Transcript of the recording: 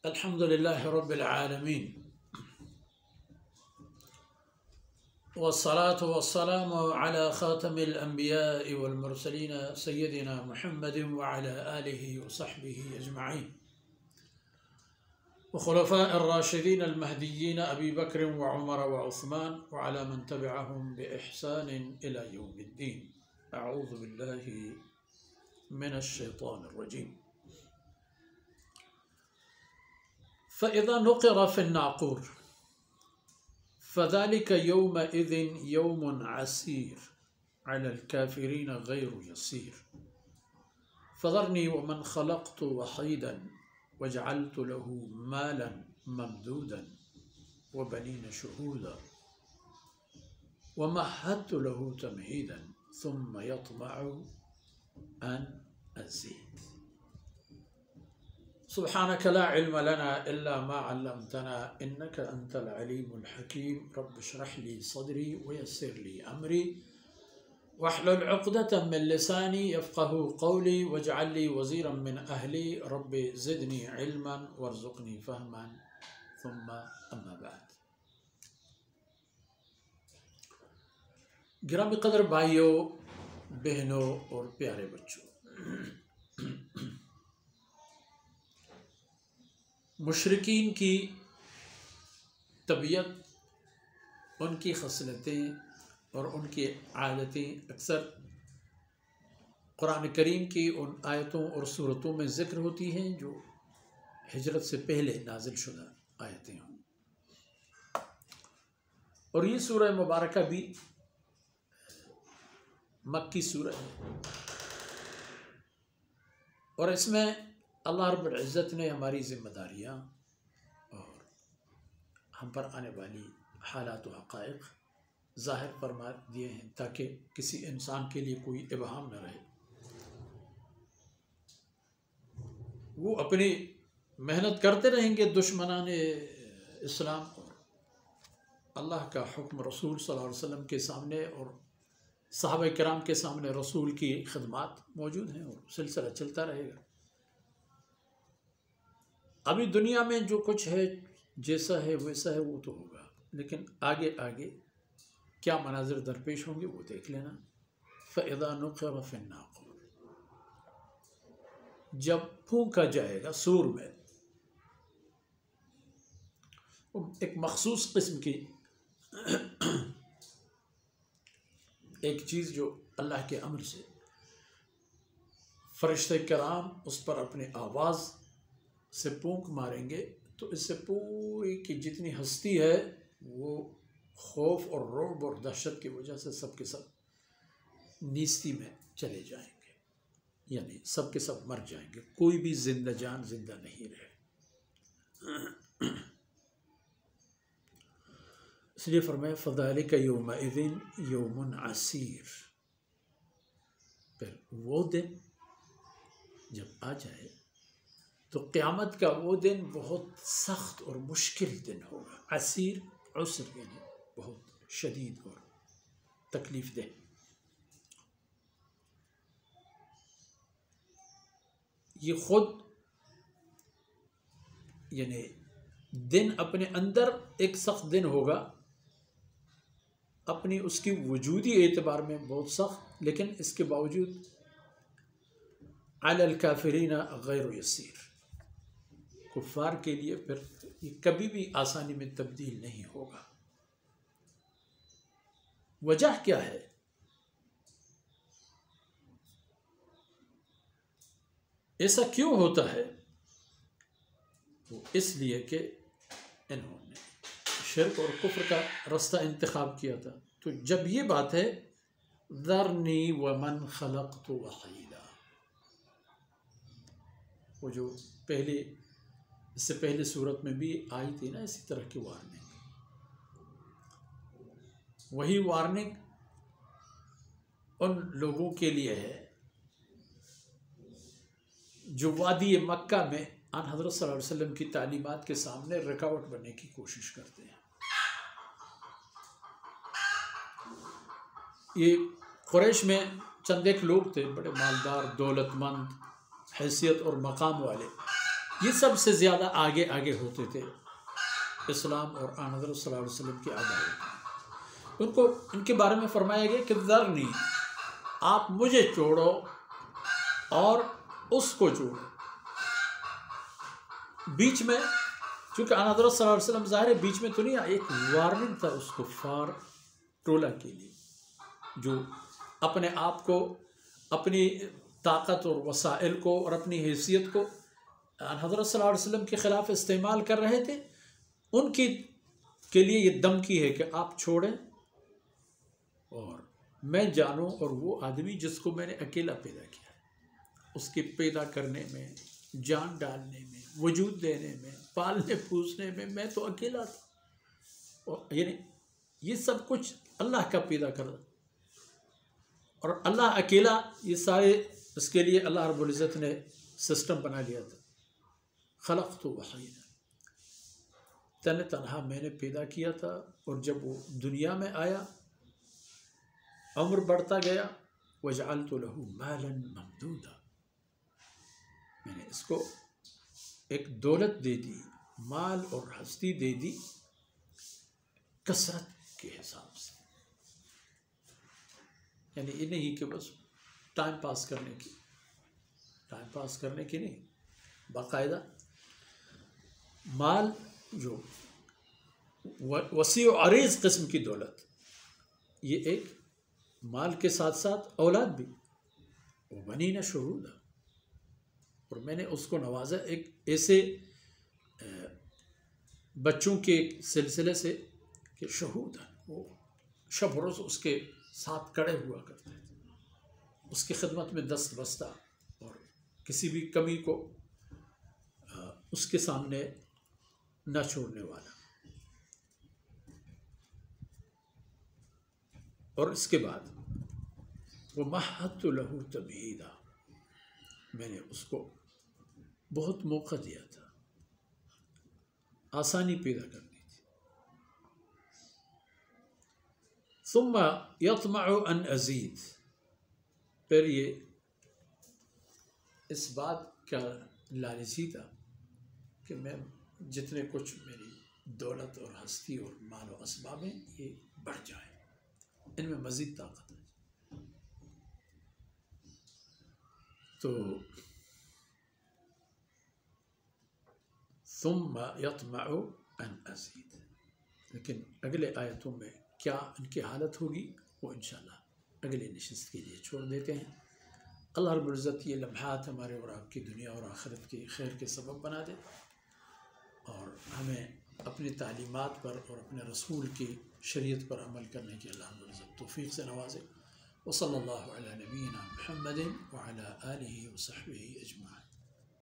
الحمد لله رب العالمين والصلاة والسلام على خاتم الأنبياء والمرسلين سيدنا محمد وعلى آله وصحبه أجمعين وخلفاء الراشدين المهديين أبي بكر وعمر وعثمان وعلى من تبعهم بإحسان إلى يوم الدين. أعوذ بالله من الشيطان الرجيم. فإذا نقر في الناقور فذلك يومئذ يوم عسير على الكافرين غير يسير فذرني ومن خلقت وحيدا وجعلت له مالا ممدودا وبنين شهودا ومهدت له تمهيدا ثم يطمع أن أزيد. سبحانك لا علم لنا إلا ما علمتنا إنك أنت العليم الحكيم. رب اشرح لي صدري ويسر لي أمري واحلل عقدة من لساني يفقه قولي واجعل لي وزيرا من أهلي رب زدني علما وارزقني فهما ثم أما بعد. گرامی قدر بھائیوں، بہنوں اور پیارے بچوں، مشرکین کی طبیعت، ان کی خصلتیں اور ان کی عادتیں اکثر قرآن کریم کی ان آیتوں اور صورتوں میں ذکر ہوتی ہیں جو ہجرت سے پہلے نازل شدہ آیتیں ہوں. اور یہ سورہ مبارکہ بھی مکی سورہ ہے، اور اس میں اللہ رب العزت نے ہماری ذمہ داریاں اور ہم پر آنے والی حالات و حقائق ظاہر فرما دیے ہیں تاکہ کسی انسان کے لیے کوئی ابہام نہ رہے. وہ اپنی محنت کرتے رہیں گے دشمنان اسلام، اور اللہ کا حکم رسول صلی اللہ علیہ وسلم کے سامنے اور صحابہ کرام کے سامنے رسول کی خدمات موجود ہیں اور سلسلہ چلتا رہے گا. ابھی دنیا میں جو کچھ ہے، جیسا ہے ویسا ہے، وہ تو ہوگا، لیکن آگے آگے کیا مناظر درپیش ہوں گے وہ دیکھ لینا. فَإِذَا نُقِرَ فِي النَّاقُورِ، جب پھونکا جائے گا سور میں، ایک مخصوص قسم کی ایک چیز جو اللہ کے امر سے فرشتے کرام اس پر اپنی آواز سے پونک ماریں گے تو اس سے پوری کی جتنی ہستی ہے وہ خوف اور رعب اور دہشت کی وجہ سے سب کے سب نیستی میں چلے جائیں گے، یعنی سب کے سب مر جائیں گے، کوئی بھی زندہ جان زندہ نہیں رہے. اس لیے فرمایا فَذَلِكَ يَوْمَئِذٍ يَوْمٌ عَسِيرٌ. پھر وہ دن جب آ جائے تو قیامت کا وہ دن بہت سخت اور مشکل دن ہوگا. عسیر، عسر یعنی بہت شدید اور تکلیف دہ. یہ خود یعنی دن اپنے اندر ایک سخت دن ہوگا، اپنی اس کی وجودی اعتبار میں بہت سخت، لیکن اس کے باوجود علی الکافرین غیر یسیر، کفار کے لیے پھر یہ کبھی بھی آسانی میں تبدیل نہیں ہوگا. وجہ کیا ہے؟ ایسا کیوں ہوتا ہے؟ وہ اس لیے کہ انہوں نے شرک اور کفر کا رستہ انتخاب کیا تھا. تو جب یہ بات ہے ذرنی ومن خلقت وحیدا، وہ جو پہلے اس سے پہلے صورت میں بھی آئی تھی نا اسی طرح کی وارننگ، وہی وارننگ ان لوگوں کے لیے ہے جو وادی مکہ میں آن حضرت صلی اللہ علیہ وسلم کی تعلیمات کے سامنے رکاوٹ بننے کی کوشش کرتے ہیں. یہ قریش میں چند ایک لوگ تھے بڑے مالدار، دولت مند، حیثیت اور مقام والے، یہ سب سے زیادہ آگے آگے ہوتے تھے اسلام اور آن حضرت صلی اللہ علیہ وسلم کی عداوت۔ ان کے بارے میں فرمایا گیا کہ ذرنی، آپ مجھے چھوڑو اور اس کو چھوڑو۔ بیچ میں چونکہ آن حضرت صلی اللہ علیہ وسلم ظاہر ہے بیچ میں تو نہیں، ایک وارننگ تھا اس کفار ٹولہ کے لیے جو اپنے آپ کو، اپنی طاقت اور وسائل کو اور اپنی حیثیت کو حضرت صلی اللہ علیہ وسلم کے خلاف استعمال کر رہے تھے۔ ان کے لیے یہ دھمکی ہے کہ آپ چھوڑیں اور میں جانوں، اور وہ آدمی جس کو میں نے اکیلا پیدا کیا، اس کے پیدا کرنے میں، جان ڈالنے میں، وجود دینے میں، پالنے پوسنے میں میں تو اکیلا تھا، اور یعنی یہ سب کچھ اللہ کا پیدا کر رہا، اور اللہ اکیلا یہ سارے، اس کے لیے اللہ رب العزت نے سسٹم بنا لیا تھا۔ خلقت وحیدا، تنہا میں نے پیدا کیا تھا، اور جب وہ دنیا میں آیا عمر بڑھتا گیا، وجعلت له مالا ممدودا، میں نے اس کو ایک دولت دے دی، مال اور ہستی دے دی کثرت کے حساب سے، یعنی یہ نہیں کہ بس ٹائم پاس کرنے کی نہیں، باقاعدہ مال جو وسیع و عریض قسم کی دولت، یہ ایک مال کے ساتھ ساتھ اولاد بھی، وہ بنین شہودا، اور میں نے اس کو نوازا ایک ایسے بچوں کے سلسلے سے کہ شہود وہ شب روز اس کے ساتھ کڑے ہوا کرتے تھے، اس کی خدمت میں دست بستہ، اور کسی بھی کمی کو اس کے سامنے نہ چھوڑنے والا۔ اور اس کے بعد وَمَهَّدتُ لَهُ تَمْهِيدًا، میں نے اس کو بہت موقع دیا تھا، آسانی پیدا کرنی تھی۔ ثُمَّ يَطْمَعُ أَنْ أَزِيدَ، پھر یہ اس بات کا لالچی تھا کہ میں جتنے کچھ میری دولت اور ہستی اور مال و اسباب ہیں یہ بڑھ جائیں، ان میں مزید طاقت ہے۔ تو ثم يطمع ان ازید، لیکن اگلے آیتوں میں کیا ان کی حالت ہوگی وہ انشاءاللہ اگلے نشست کے لیے چھوڑ دیتے ہیں۔ اللہ رب العزت یہ لمحات ہمارے اور آپ کی دنیا اور آخرت کی خیر کے سبب بنا دے، اور ہمیں اپنی تعلیمات پر اور اپنے رسول کی شریعت پر عمل کرنے کی اللہ رب العزت توفیق سے نوازے۔ وصلی اللہ علی نبینا محمد وعلی آلہ وصحبہ اجمعین۔